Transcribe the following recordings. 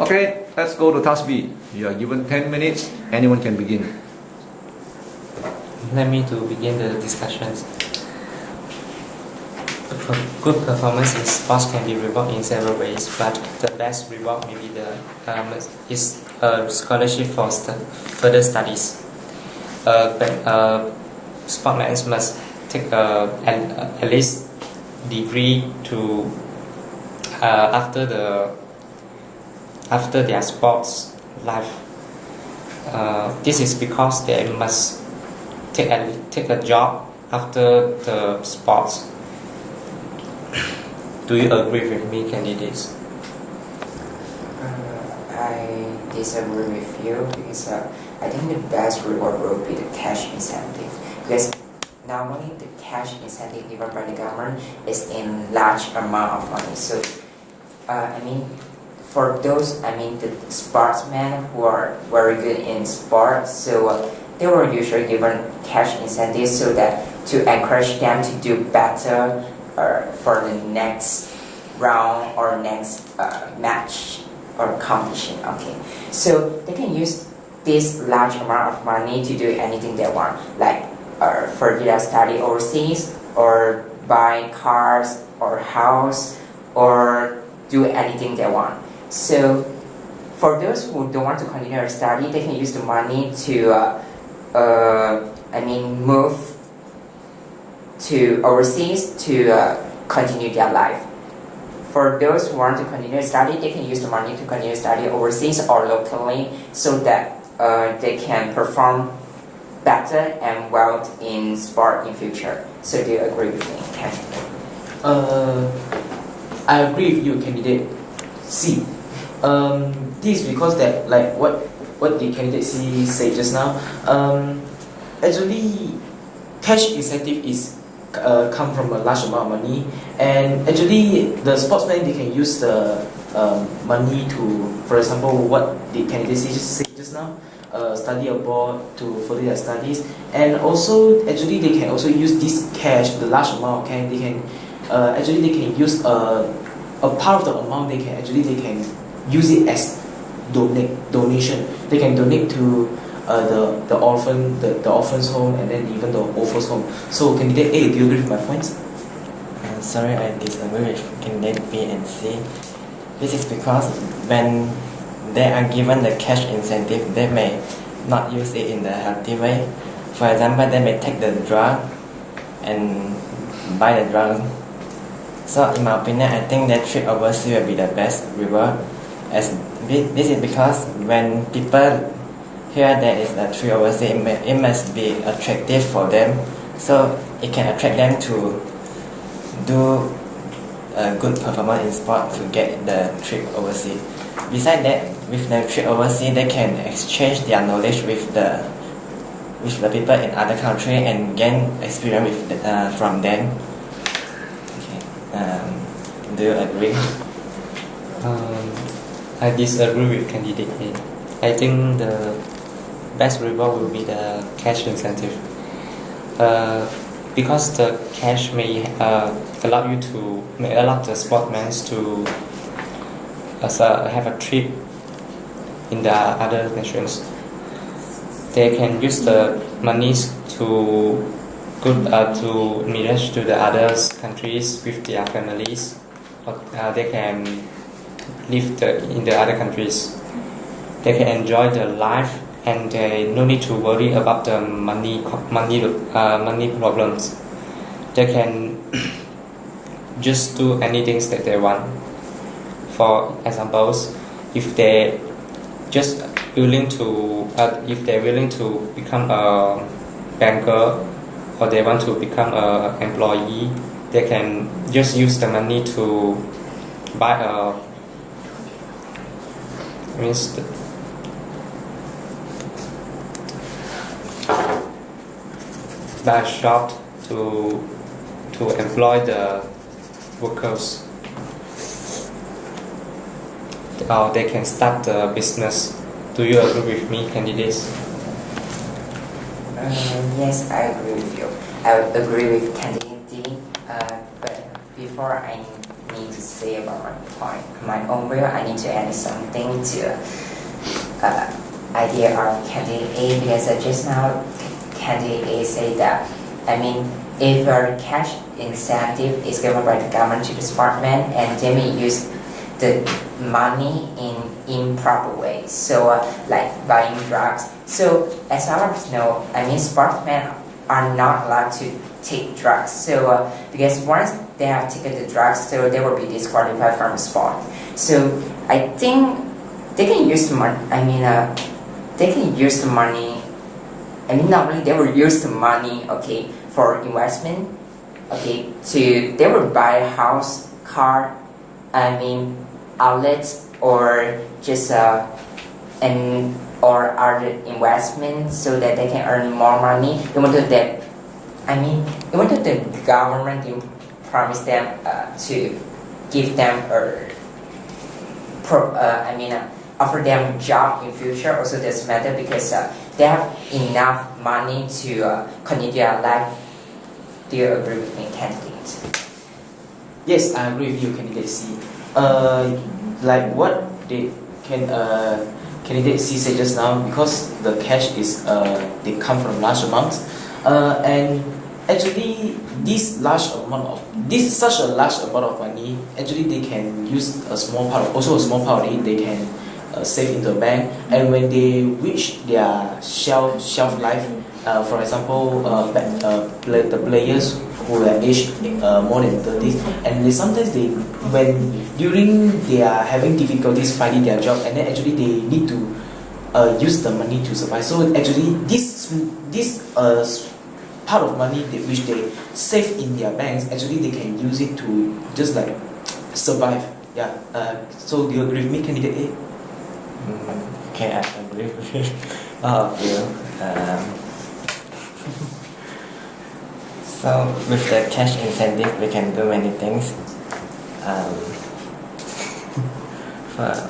Okay, let's go to task B. You are given 10 minutes. Anyone can begin. Let me to begin the discussions. Good performance in sports can be rewarded in several ways, but the best reward may be is a scholarship for further studies. Sportsmen must take at least degree to after their sports life. This is because they must take a job after the sports. Do you agree with me, candidates? I disagree with you because I think the best reward will be the cash incentive, because normally the cash incentive given by the government is in large amount of money. So for those the sportsmen who are very good in sports, so they were usually given cash incentives so that to encourage them to do better for the next round or next match or competition. Okay, so they can use this large amount of money to do anything they want, like further study overseas, or buy cars or house, or do anything they want. So for those who don't want to continue their study, they can use the money to move to overseas to continue their life. For those who want to continue study, they can use the money to continue study overseas or locally, so that they can perform better and well in sport in future. So do you agree with me, Ken? I agree with you, candidate C. This is because that, like what the candidate C said just now. Actually, cash incentive is come from a large amount of money, and actually the sportsmen, they can use the money to, for example, what the candidate said just now, study abroad to further their studies, and also actually they can also use this cash, the large amount of cash. They can use a part of the amount. They can use it as donation. They can donate to the orphans home, and then even the orphans home. So candidate A, do you agree with my points? Sorry, I disagree with candidate B and C. This is because when they are given the cash incentive, they may not use it in the healthy way. For example, they may take the drug and buy the drug. So in my opinion, I think that trip overseas will be the best reward. As this is because when people hear there is a trip overseas, it must be attractive for them. So it can attract them to do a good performance in sport to get the trip overseas. Besides that, with the trip overseas, they can exchange their knowledge with the people in other country and gain experience from them. Okay. Do you agree? I disagree with candidate A. I think the best reward will be the cash incentive. Because the cash may allow the sportsmen to have a trip in the other nations. They can use the monies to manage to the other countries with their families. They can live in the other countries. They can enjoy the life, and they no need to worry about the money problems. They can just do anything that they want. For examples, if they're willing to become a banker, or they want to become an employee, they can just use the money to buy a shop to employ the workers. Or they can start the business. Do you agree with me, candidates? Yes, I agree with you. I would agree with candidate D. But before I me to say about my point. My own will, I need to add something to idea of candidate A because just now candidate A said that, I mean, if your cash incentive is given by the government to the sportsmen and they may use the money in improper way, so like buying drugs. So as far as know, I mean, sportsmen are not allowed to take drugs. So because once they have taken the drugs, so they will be disqualified from sport. So I think they can use the money. I mean, they can use the money. I mean, not really. They will use the money, okay, for investment, okay. They will buy a house, car, I mean, outlets, or just or other investments so that they can earn more money. Even though that, I mean, even though the government promise them to give them offer them job in future, also doesn't matter because they have enough money to continue their life. Do you agree with me, candidate? Yes, I agree with you, candidate C. Like what they candidate C said just now, because the cash is they come from large amounts, and actually such a large amount of money, actually they can use a small part of it they can save in the bank, and when they reach their shelf life, for example, the players who are aged more than 30, and sometimes during they are having difficulties finding their job, and then actually they need to use the money to survive. So actually this part of money which they save in their banks, actually they can use it to just like survive. Yeah. So do you agree with me, candidate A? Okay, I agree with all of you. So with the cash incentive, we can do many things.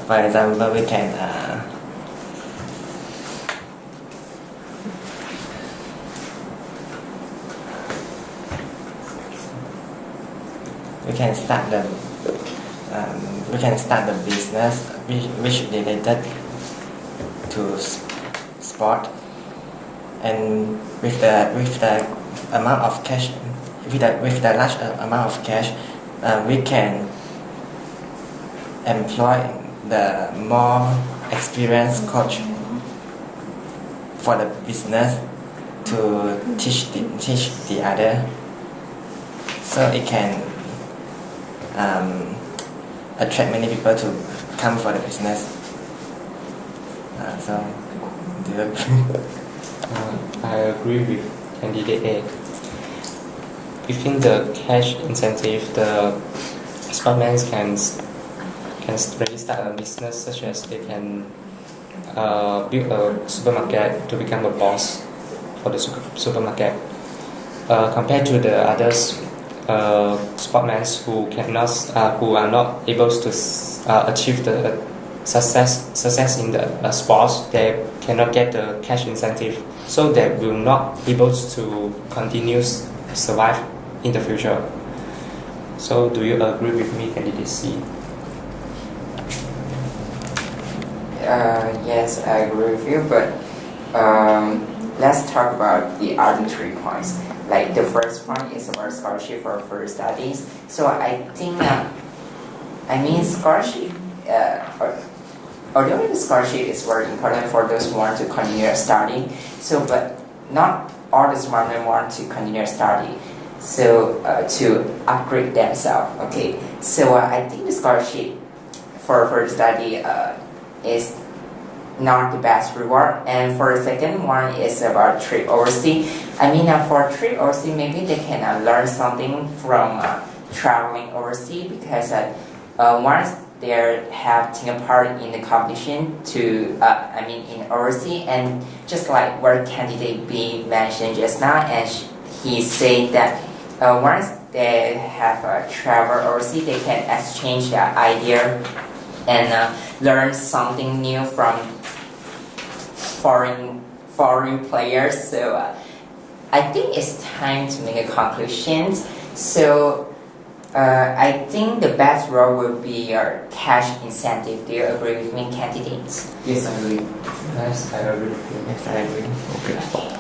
For example, we can start the business which related to sport, and with the amount of cash, with the large amount of cash, we can employ the more experienced coach for the business to teach the other, so it can attract many people to come for the business. So, do you agree? I agree with candidate A. Within the cash incentive, the sportsmen can really start a business, such as they can build a supermarket to become a boss for the supermarket. Compared to the others, sportsmen who are not able to achieve the success in the sports, they cannot get the cash incentive, so they will not be able to continue survive in the future. So do you agree with me, candidate C? Yes, I agree with you, but let's talk about the other 3 points. Like the first point is about scholarship for further studies. So I think, scholarship, although the scholarship is very important for those who want to continue studying, so but not all the students want to continue study, so to upgrade themselves. Okay, so I think the scholarship for further study is not the best reward. And for the second one is about trip overseas. For trip overseas, maybe they can learn something from traveling overseas, because once they have taken part in the competition in overseas, and just like what candidate B mentioned just now, and he said that once they have traveled overseas, they can exchange their idea and learn something new from foreign players. So I think it's time to make a conclusion. So I think the best role would be cash incentive. Do you agree with me, candidates? Yes, I agree. Yes, I agree with you. Yes, I agree. Okay.